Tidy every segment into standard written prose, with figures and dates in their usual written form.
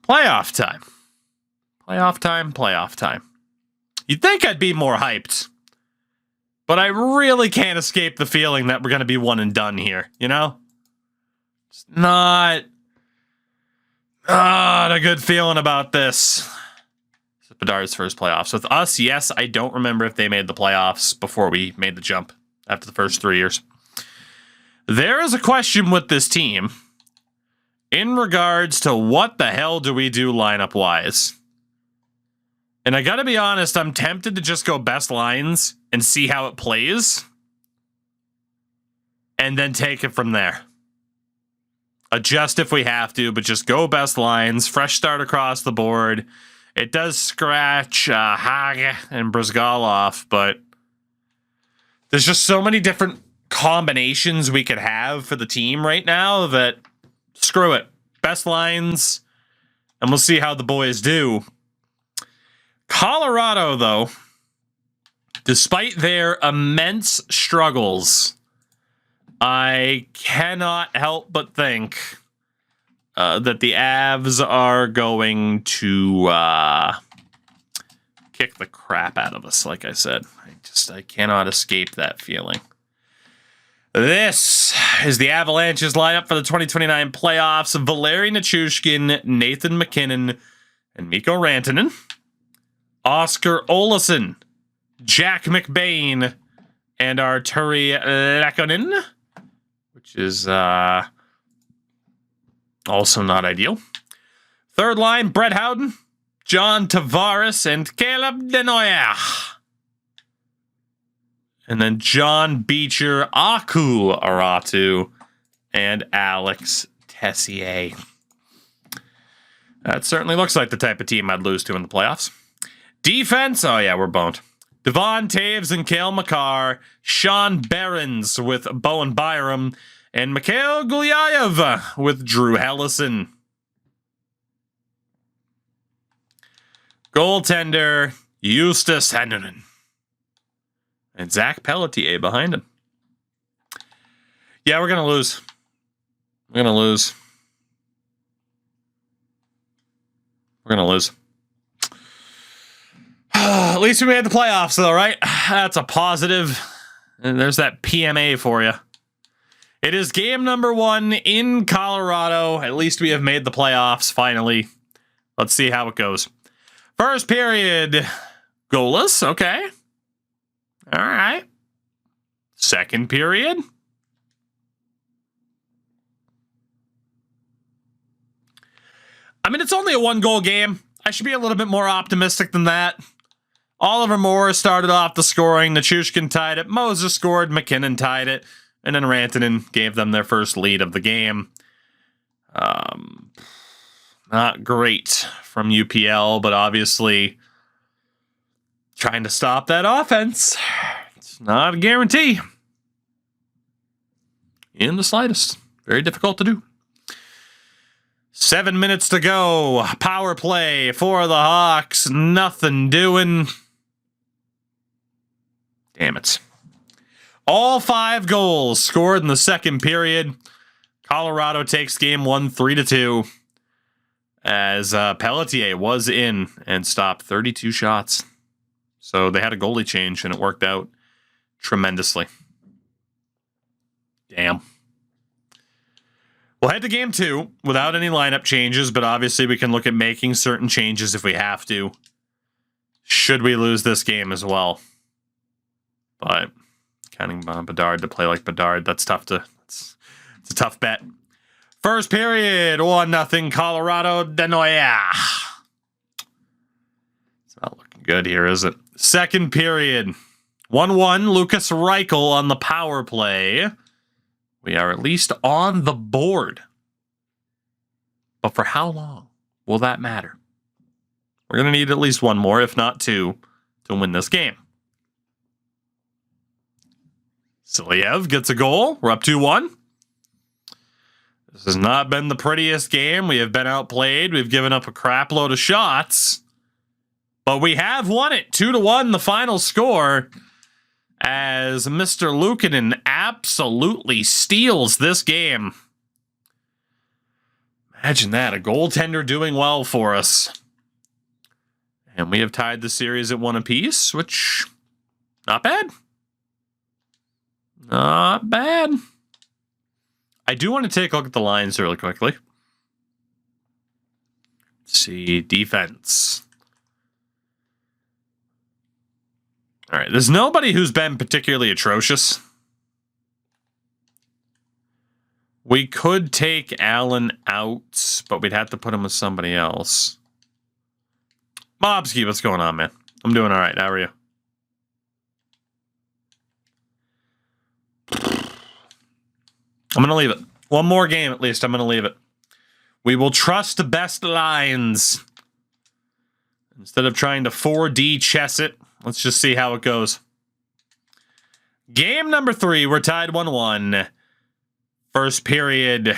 Playoff time. Playoff time, playoff time. You'd think I'd be more hyped, but I really can't escape the feeling that we're going to be one and done here, you know? It's not a good feeling about this. It's Bedard's first playoffs. With us, yes, I don't remember if they made the playoffs before we made the jump after the first 3 years. There is a question with this team in regards to what the hell do we do lineup-wise. And I gotta be honest, I'm tempted to just go best lines and see how it plays. And then take it from there. Adjust if we have to, but just go best lines. Fresh start across the board. It does scratch Hage and Brizgal off, but there's just so many different combinations we could have for the team right now that screw it. Best lines, and we'll see how the boys do. Colorado, though, despite their immense struggles, I cannot help but think that the Avs are going to kick the crap out of us, like I said. I cannot escape that feeling. This is the Avalanche's lineup for the 2029 playoffs. Valeri Nichushkin, Nathan MacKinnon, and Mikko Rantanen. Oscar Olason, Jack McBain, and Arturi Lekkonen, which is also not ideal. Third line, Brett Howden, John Tavares, and Caleb Denoyer. And then John Beecher, Aku Aratu, and Alex Tessier. That certainly looks like the type of team I'd lose to in the playoffs. Defense, oh yeah, we're boned. Devon Taves and Cale Makar, Sean Behrens with Bowen Byram, and Mikhail Gulyayev with Drew Hellison. Goaltender, Justus Henderson. And Zach Pelletier behind him. Yeah, we're going to lose. We're going to lose. We're going to lose. At least we made the playoffs, though, right? That's a positive. And there's that PMA for you. It is game number 1 in Colorado. At least we have made the playoffs, finally. Let's see how it goes. First period, goalless. Okay. All right. Second period. I mean, it's only a 1-goal game. I should be a little bit more optimistic than that. Oliver Moore started off the scoring. Nichushkin tied it. Moses scored. McKinnon tied it. And then Rantanen gave them their first lead of the game. Not great from UPL, but obviously trying to stop that offense. It's not a guarantee. In the slightest. Very difficult to do. 7 minutes to go. Power play for the Hawks. Nothing doing. Damn it. All 5 goals scored in the second period. Colorado takes game 1 3-2. As Pelletier was in and stopped 32 shots. So they had a goalie change, and it worked out tremendously. Damn. We'll head to game 2 without any lineup changes, but obviously we can look at making certain changes if we have to. Should we lose this game as well? But counting on Bedard to play like Bedard, that's tough to... It's a tough bet. First period, 1-0 Colorado. Denoyer. It's not looking good here, is it? Second period, 1-1 Lucas Reichel on the power play. We are at least on the board. But for how long will that matter? We're going to need at least 1 more, if not 2, to win this game. Siliev gets a goal. We're up 2-1. This has not been the prettiest game. We have been outplayed. We've given up a crap load of shots. But we have won it. 2-1, the final score. As Mr. Luukkonen absolutely steals this game. Imagine that, a goaltender doing well for us. And we have tied the series at 1 apiece, which, not bad. Not bad. I do want to take a look at the lines really quickly. Let's see, defense. All right, there's nobody who's been particularly atrocious. We could take Allen out, but we'd have to put him with somebody else. Mobsky, what's going on, man? I'm doing all right. How are you? I'm going to leave it. One more game, at least. I'm going to leave it. We will trust the best lines. Instead of trying to 4D chess it, let's just see how it goes. Game number 3. We're tied 1-1. First period.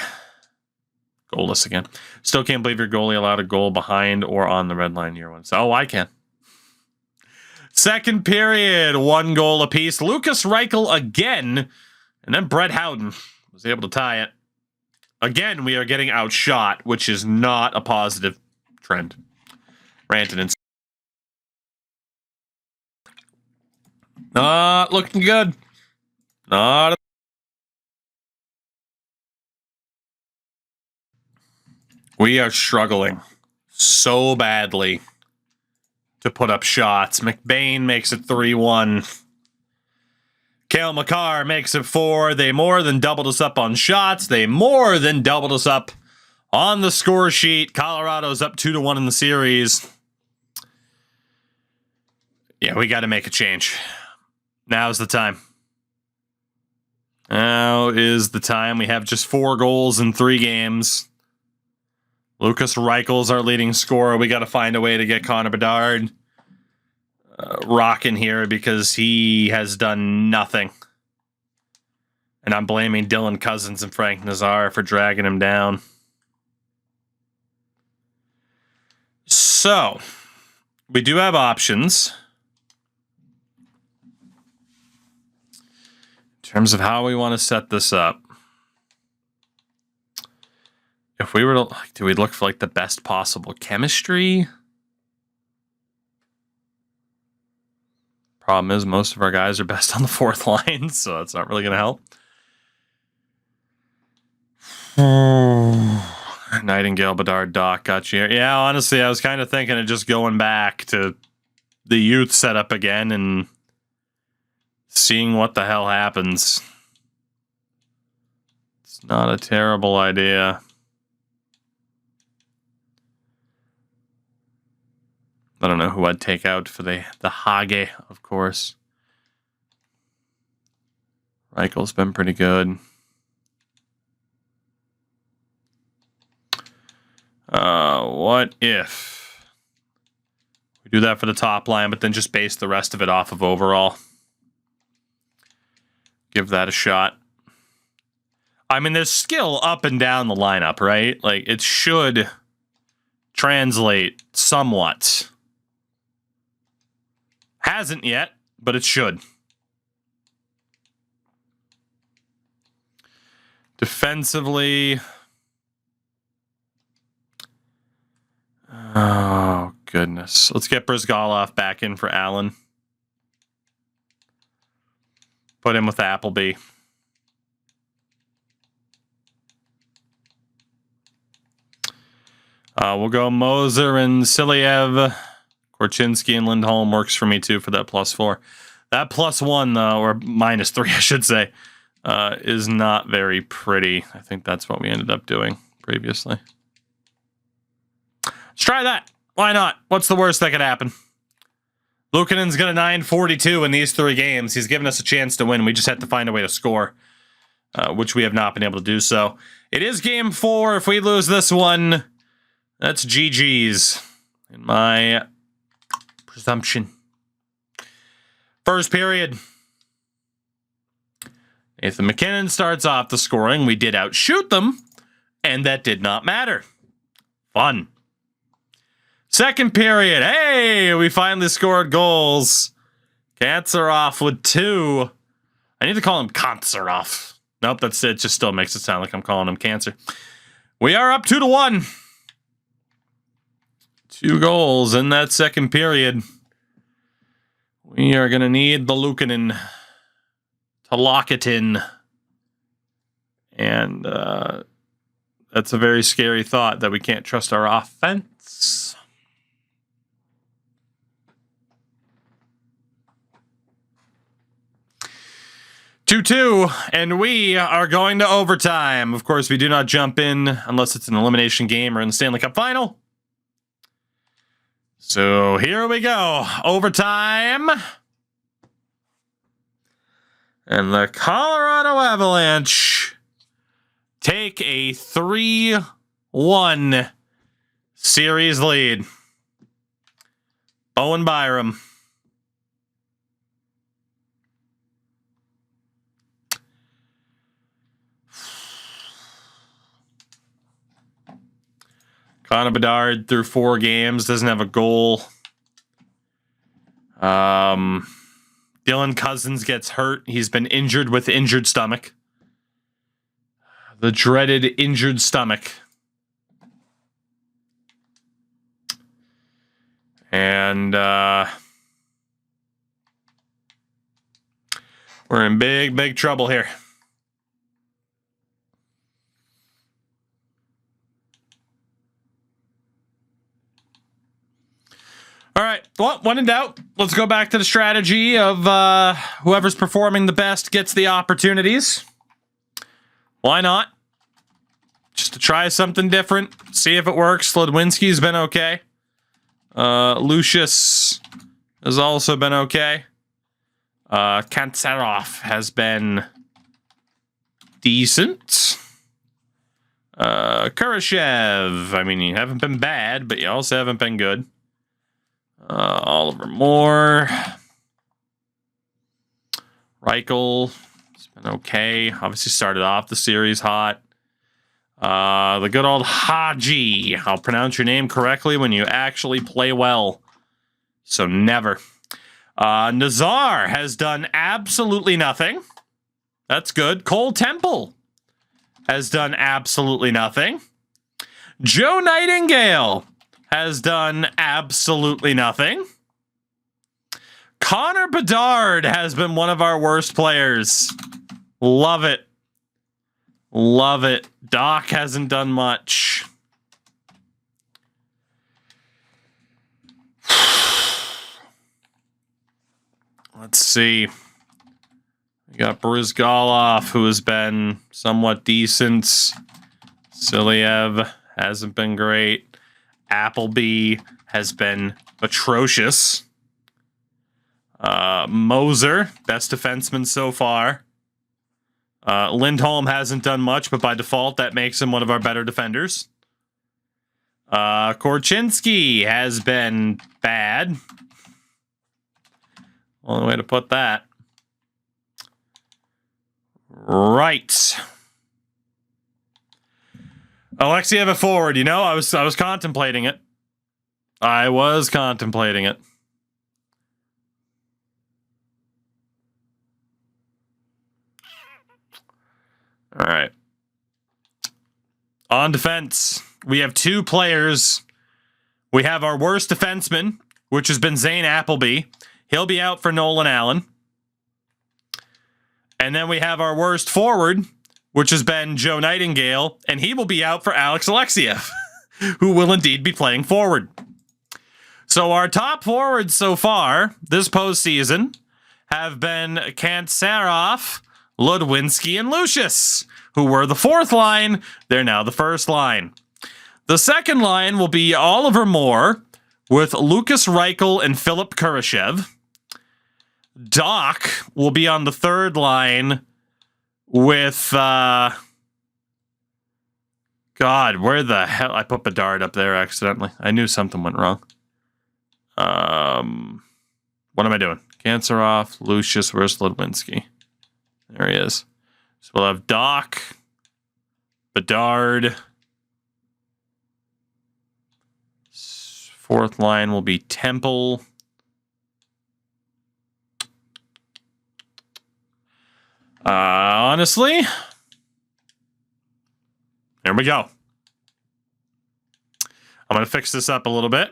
Goalless again. Still can't believe your goalie allowed a goal behind or on the red line year 1. So, I can. Second period. 1 goal apiece. Lucas Reichel again. And then Brett Howden was able to tie it. Again, we are getting outshot, which is not a positive trend. Rantanen. Not looking good. Not. We are struggling so badly to put up shots. McBain makes it 3-1. Cale Makar makes it 4. They more than doubled us up on shots. They more than doubled us up on the score sheet. Colorado's up 2-1 in the series. Yeah, we got to make a change. Now's the time. Now is the time. We have just 4 goals in 3 games. Lucas Reichel's our leading scorer. We got to find a way to get Connor Bedard rocking here because he has done nothing. And I'm blaming Dylan Cousins and Frank Nazar for dragging him down. So, we do have options. In terms of how we want to set this up. If we were to, do we look for like the best possible chemistry? Problem is, most of our guys are best on the 4th line, so that's not really going to help. Nightingale, Bedard, Doc, got you. Yeah, honestly, I was kind of thinking of just going back to the youth setup again and seeing what the hell happens. It's not a terrible idea. I don't know who I'd take out for the Hage, of course. Reichel's been pretty good. What if we do that for the top line, but then just base the rest of it off of overall? Give that a shot. I mean, there's skill up and down the lineup, right? Like, it should translate somewhat. Hasn't yet, but it should. Defensively. Oh, goodness. Let's get Brizgalov back in for Allen. Put him with Appleby. We'll go Moser and Siliev. Korchinski and Lindholm works for me too for that +4. That +1, though, or -3, I should say, is not very pretty. I think that's what we ended up doing previously. Let's try that. Why not? What's the worst that could happen? Luukkonen's got a .942 in these 3 games. He's given us a chance to win. We just have to find a way to score, which we have not been able to do so. It is game 4. If we lose this one, that's GG's in my presumption. First period. Nathan McKinnon starts off the scoring. We did outshoot them, and that did not matter. Fun. Second period. Hey, we finally scored goals. Kantsarov with 2. I need to call him Kantsarov. Nope, that's it. Just still makes it sound like I'm calling him Cancer. We are up 2-1. 2 goals in that second period. We are going to need the Luukkonen to lock it in. And that's a very scary thought that we can't trust our offense. Two, and we are going to overtime. Of course, we do not jump in unless it's an elimination game or in the Stanley Cup Final. So here we go. Overtime. And the Colorado Avalanche take a 3-1 series lead. Bowen Byram. Connor Bedard through 4 games, doesn't have a goal. Dylan Cousins gets hurt. He's been injured with injured stomach. The dreaded injured stomach. And we're in big, big trouble here. All right, well, when in doubt, let's go back to the strategy of whoever's performing the best gets the opportunities. Why not? Just to try something different, see if it works. Ludwinski's been okay. Lucius has also been okay. Kantsarov has been decent. Kurashev, I mean, you haven't been bad, but you also haven't been good. Oliver Moore. Reichel, it's been okay. Obviously started off the series hot. The good old Haji. I'll pronounce your name correctly when you actually play well. So never. Nazar has done absolutely nothing. That's good. Cole Temple has done absolutely nothing. Joe Nightingale has done absolutely nothing. Connor Bedard has been one of our worst players. Love it. Love it. Doc hasn't done much. Let's see. We got Brizgalov, who has been somewhat decent. Siliev hasn't been great. Appleby has been atrocious. Moser, best defenseman so far. Lindholm hasn't done much, but by default, that makes him one of our better defenders. Korchinski has been bad. Only way to put that. Right. Alexiev at forward. You know, I was contemplating it. I was contemplating it. All right. On defense, we have 2 players. We have our worst defenseman, which has been Zane Appleby. He'll be out for Nolan Allen. And then we have our worst forward, which has been Joe Nightingale, and he will be out for Alex Alexiev, who will indeed be playing forward. So our top forwards so far this postseason have been Kantsarov, Ludwinski, and Lucius, who were the 4th line. They're now the 1st line. The 2nd line will be Oliver Moore with Lucas Reichel and Philip Kurashev. Doc will be on the 3rd line with, God, where the hell? I put Bedard up there accidentally. I knew something went wrong. What am I doing? Kantsarov, Lucius, where's Ludwinski? There he is. So we'll have Doc, Bedard. 4th line will be Temple. Honestly, here we go. I'm going to fix this up a little bit.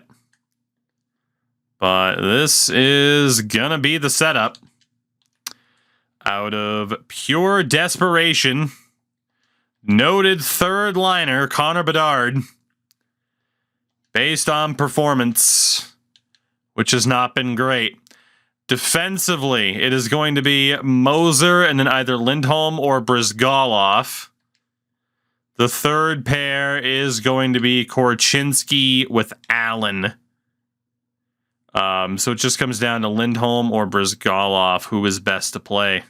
But this is going to be the setup. Out of pure desperation, noted third liner Connor Bedard, based on performance, which has not been great. Defensively, it is going to be Moser and then either Lindholm or Brizgalov. The third pair is going to be Korchinski with Allen. So it just comes down to Lindholm or Brizgalov, who is best to play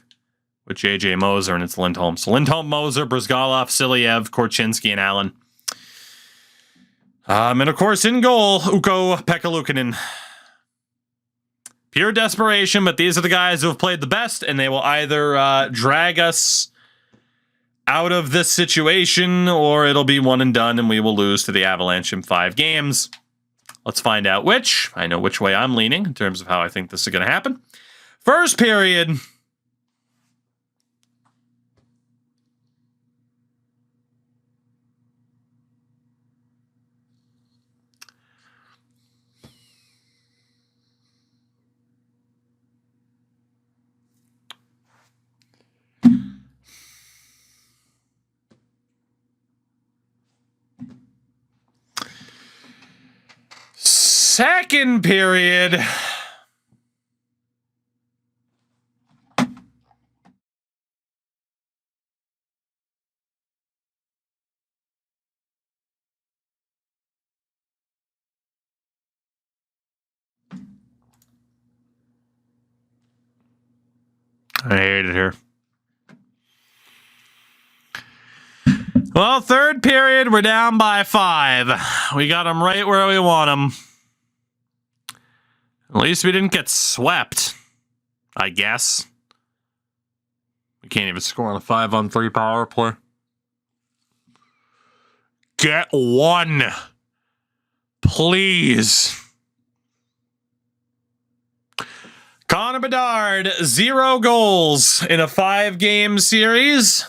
with JJ Moser, and it's Lindholm. So Lindholm, Moser, Brizgalov, Silyev, Korchinski, and Allen. And of course, in goal, Ukko Pekka-Luukkonen. Pure desperation, but these are the guys who have played the best, and they will either drag us out of this situation, or it'll be one and done, and we will lose to the Avalanche in 5 games. Let's find out which. I know which way I'm leaning in terms of how I think this is going to happen. First period. Second period. I hate it here. Well, third period, we're down by 5. We got them right where we want them. At least we didn't get swept, I guess. We can't even score on a 5-on-3 power play. Get one. Please. Connor Bedard, 0 goals in a 5-game series.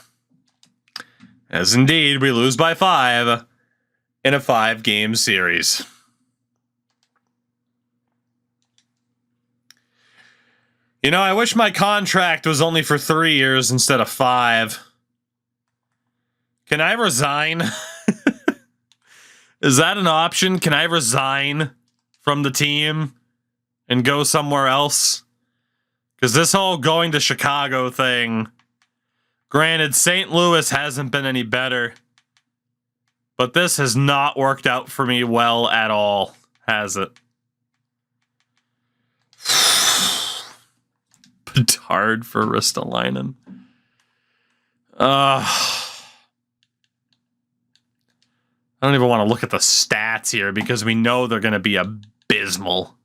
As indeed, we lose by 5 in a 5-game series. You know, I wish my contract was only for 3 years instead of 5. Can I resign? Is that an option? Can I resign from the team and go somewhere else? Because this whole going to Chicago thing, granted, St. Louis hasn't been any better, but this has not worked out for me well at all, has it? Bedard for Ristolainen. I don't even want to look at the stats here because we know they're going to be abysmal.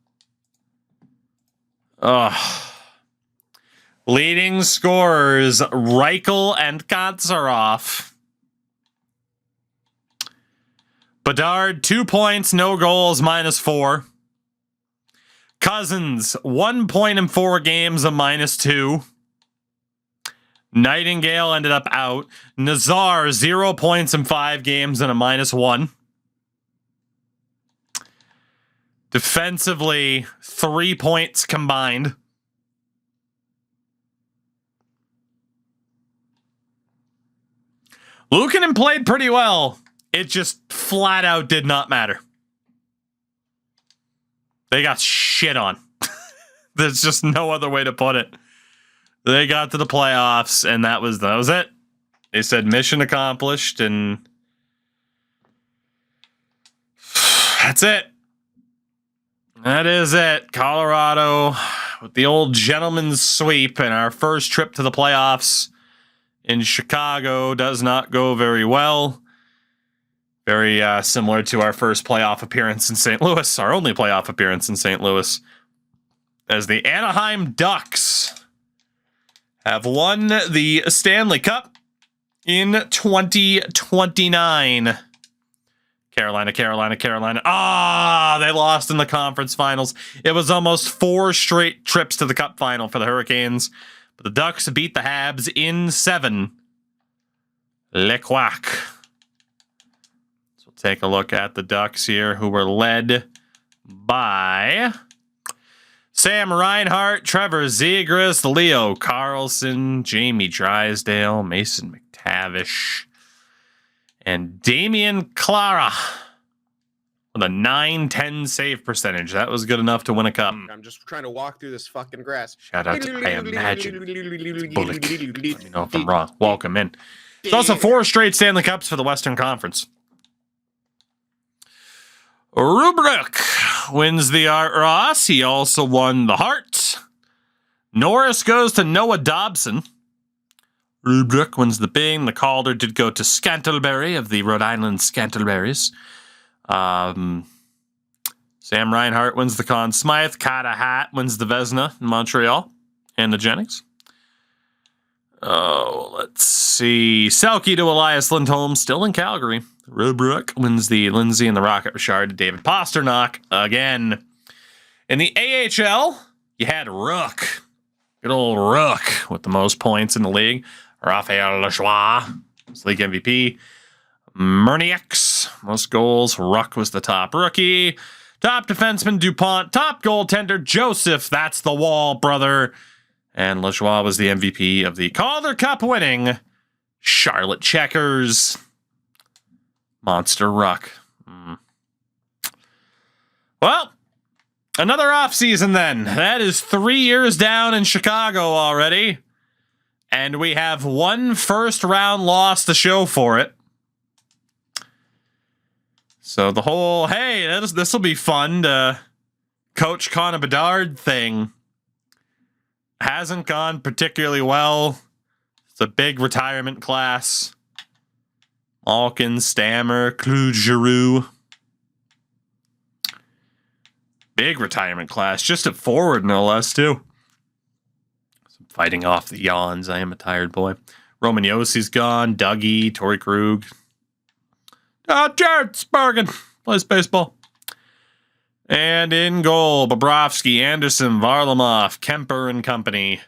Leading scorers, Reichel and Katsarov. Bedard, 2 points, no goals, -4. Cousins, 1 point in 4 games, a -2. Nightingale ended up out. Nazar, 0 points in 5 games and a -1. Defensively, 3 points combined. Luukkonen played pretty well. It just flat out did not matter. They got shit on. There's just no other way to put it. They got to the playoffs, and that was it. They said mission accomplished, and that's it. That is it. Colorado with the old gentleman's sweep, and our first trip to the playoffs in Chicago does not go very well. Very similar to our first playoff appearance in St. Louis, our only playoff appearance in St. Louis, as the Anaheim Ducks have won the Stanley Cup in 2029. Carolina. They lost in the conference finals. It was almost 4 straight trips to the Cup final for the Hurricanes, but the Ducks beat the Habs in 7. Le Quack. take a look at the Ducks here, who were led by Sam Reinhart, Trevor Zegras, Leo Carlson, Jamie Drysdale, Mason McTavish, and Damian Clara with a 910 save percentage. That was good enough to win a cup. I'm just trying to walk through this fucking grass. Shout out to I Imagine. Bullock. Let me know if I'm wrong. Welcome in. It's also 4 straight Stanley Cups for the Western Conference. Rubrik wins the Art Ross. He also won the Hart. Norris goes to Noah Dobson. Rubrik wins the Bing. The Calder did go to Scantlebury of the Rhode Island Scantleberries. Sam Reinhart wins the Conn Smythe. Kata Hat wins the Vezina in Montreal and the Jennings. Oh, let's see. Selke to Elias Lindholm, still in Calgary. Rubrik wins the Lindsay and the Rocket Richard to David Pasternak again. In the AHL, you had Rook. Good old Rook with the most points in the league. Raphael Lajoie was league MVP. Murnieks, most goals. Ruck was the top rookie. Top defenseman, DuPont. Top goaltender, Joseph. That's the wall, brother. And Lajoie was the MVP of the Calder Cup winning Charlotte Checkers. Monster Ruck. Well, another offseason then. That is 3 years down in Chicago already. And we have 1 first-round loss to show for it. So the whole, hey, this will be fun to coach Connor Bedard thing hasn't gone particularly well. It's a big retirement class. Malkin, Stammer, Claude Giroux. Big retirement class, just at forward, no less, too. I'm fighting off the yawns. I am a tired boy. Roman Yossi's gone. Dougie, Torrey Krug. Jared Spargan plays baseball. And in goal, Bobrovsky, Anderson, Varlamov, Kemper, and company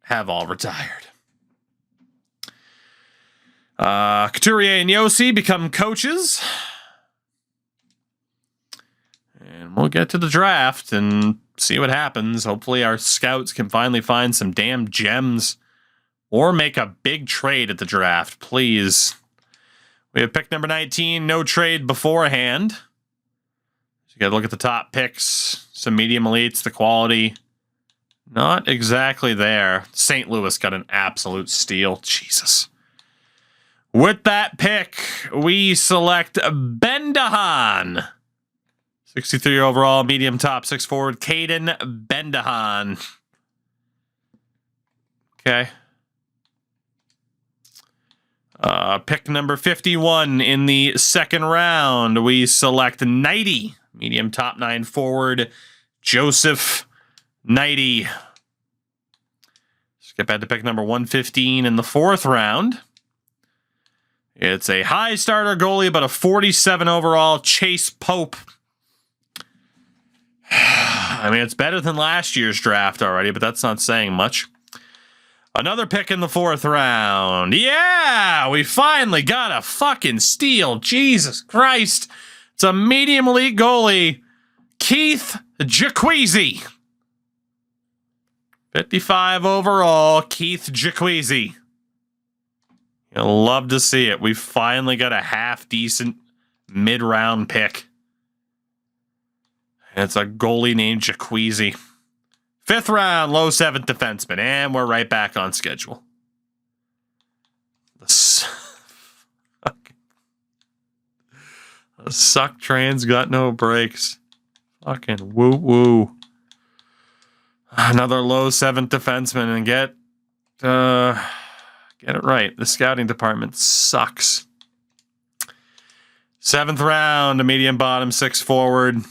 have all retired. Couturier and Yossi become coaches. And we'll get to the draft and see what happens. Hopefully our scouts can finally find some damn gems or make a big trade at the draft, please. We have pick number 19, no trade beforehand. So you got to look at the top picks, some medium elites, the quality. Not exactly there. St. Louis got an absolute steal. Jesus. With that pick, we select Ben DeHaan. 63 overall, medium top, 6 forward, Caden Bendahan. Okay. Pick number 51 in the second round, we select Nighty, medium top 9 forward, Joseph Nighty. Skip ahead to pick number 115 in the fourth round. It's a high starter goalie, but a 47 overall, Chase Pope. I mean, it's better than last year's draft already, but that's not saying much. Another pick in the fourth round. Yeah, we finally got a fucking steal. Jesus Christ. It's a medium elite goalie, Keith Jacquezie. 55 overall, Keith Jacquezie. You'll love to see it. We finally got a half-decent mid-round pick. It's a goalie named Jacquezie. Fifth round, low seventh defenseman, and we're right back on schedule. The suck train's got no brakes. Fucking woo-woo. Another low seventh defenseman, and get it right. The scouting department sucks. Seventh round, a medium bottom, 6 forward.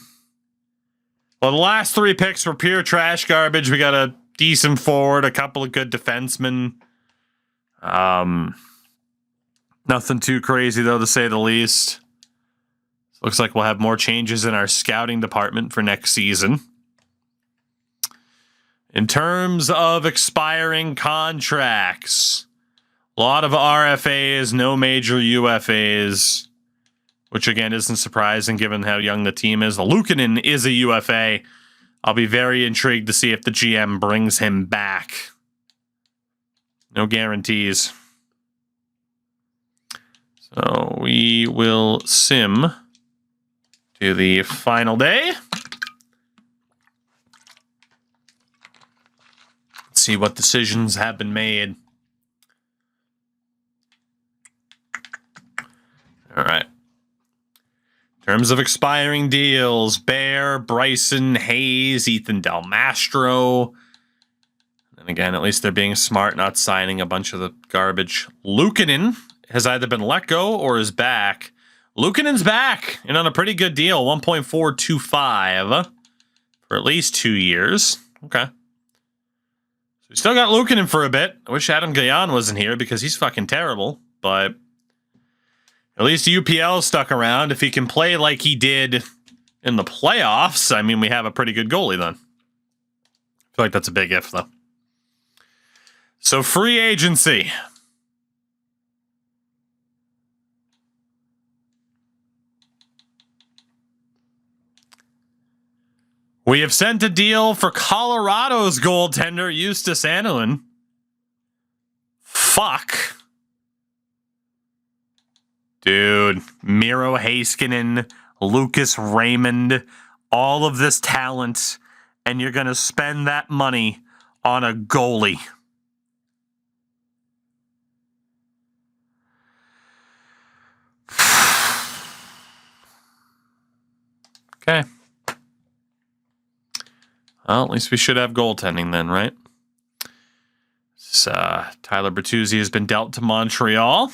Well, the last 3 picks were pure trash garbage. We got a decent forward, a couple of good defensemen. Nothing too crazy, though, to say the least. Looks like we'll have more changes in our scouting department for next season. In terms of expiring contracts, a lot of RFAs, no major UFAs. which again isn't surprising given how young the team is. Luukkonen is a UFA. I'll be very intrigued to see if the GM brings him back. No guarantees. So we will sim to the final day. Let's see what decisions have been made. All right. In terms of expiring deals, Bear, Bryson, Hayes, Ethan Del Mastro. And again, at least they're being smart, not signing a bunch of the garbage. Luukkonen has either been let go or is back. Luukkonen's back and on a pretty good deal, 1.425 for at least 2 years. Okay. So we still got Luukkonen for a bit. I wish Adam Gajan wasn't here because he's fucking terrible, but at least UPL stuck around. If he can play like he did in the playoffs, I mean, we have a pretty good goalie then. I feel like that's a big if, though. So free agency. We have sent a deal for Colorado's goaltender, Justus Annunen. Fuck. Dude, Miro Heiskanen, Lucas Raymond, all of this talent, and you're going to spend that money on a goalie. Okay. Well, at least we should have goaltending then, right? Tyler Bertuzzi has been dealt to Montreal.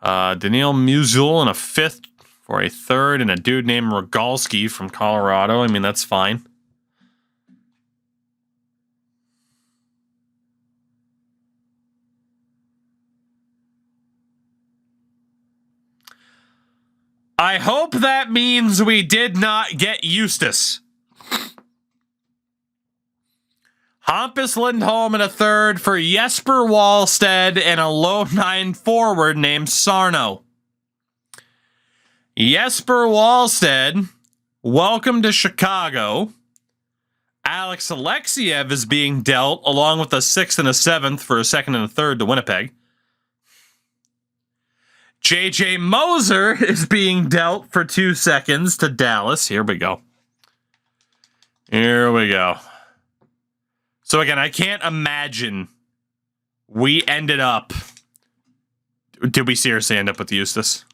Daniil Musil in a 5th for a 3rd, and a dude named Rogalski from Colorado. I mean, that's fine. I hope that means we did not get Eustace. Hampus Lindholm in a 3rd for Jesper Wallstedt and a low 9 forward named Sarno. Jesper Wallstedt, welcome to Chicago. Alex Alexiev is being dealt along with a 6th and a 7th for a 2nd and a 3rd to Winnipeg. JJ Moser is being dealt for 2 seconds to Dallas. Here we go. Here we go. So again, I can't imagine we ended up... Did we seriously end up with Eustace?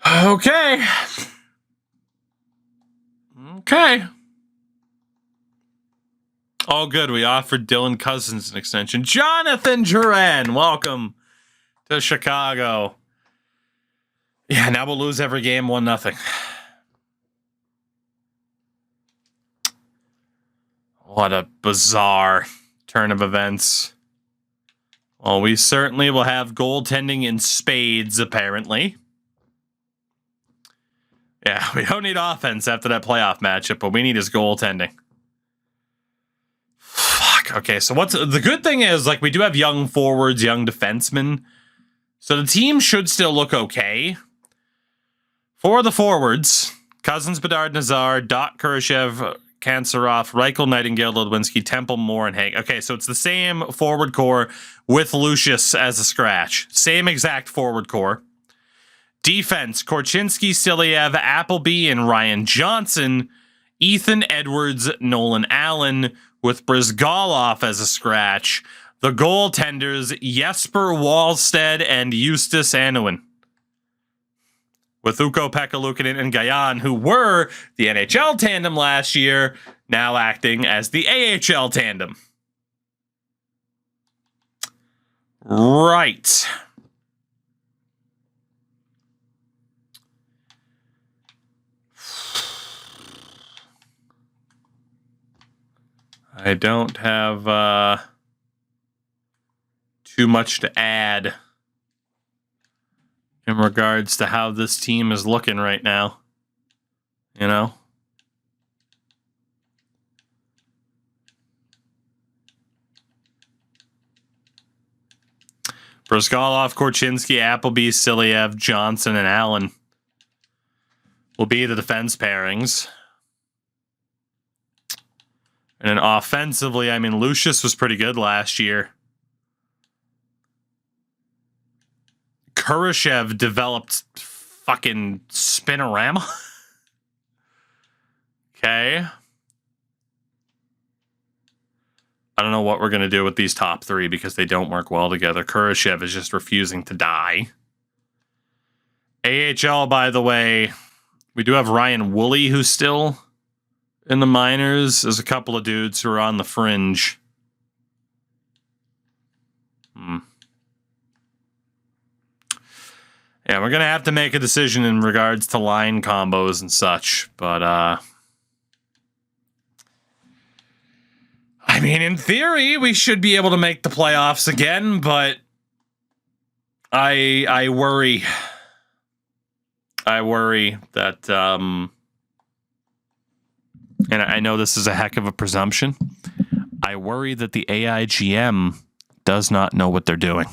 Okay. All good. We offered Dylan Cousins an extension. Jonathan Duran, welcome to Chicago. Yeah, now we'll lose every game 1-0. What a bizarre turn of events. Well, we certainly will have goaltending in spades, apparently. Yeah, we don't need offense after that playoff matchup, but we need his goaltending. Fuck. Okay, so what's the good thing is, like, we do have young forwards, young defensemen. So the team should still look okay. For the forwards, Cousins, Bedard, Nazar, Dot, Kurashev, Kanserov, Reichel, Nightingale, Ludwinski, Temple, Moore, and Haig. Okay, so it's the same forward core with Lucius as a scratch. Same exact forward core. Defense, Korchinski, Siliev, Appleby, and Ryan Johnson. Ethan Edwards, Nolan Allen, with Brizgalov as a scratch. The goaltenders, Jesper Wallstedt and Justus Annunen. With Ukko-Pekka Luukkonen and Gajan, who were the NHL tandem last year, now acting as the AHL tandem. Right. I don't have too much to add in regards to how this team is looking right now. You know? Briskalov, Korchinski, Appleby, Siliev, Johnson, and Allen will be the defense pairings. And then offensively, I mean, Lucius was pretty good last year. Kurashev developed fucking spinorama. Okay. I don't know what we're going to do with these top three because they don't work well together. Kurashev is just refusing to die. AHL, by the way, we do have Ryan Woolley, who's still in the minors. There's a couple of dudes who are on the fringe. Yeah, we're going to have to make a decision in regards to line combos and such. But, I mean, in theory, we should be able to make the playoffs again, but I worry. I worry that, and I know this is a heck of a presumption, I worry that the AIGM does not know what they're doing.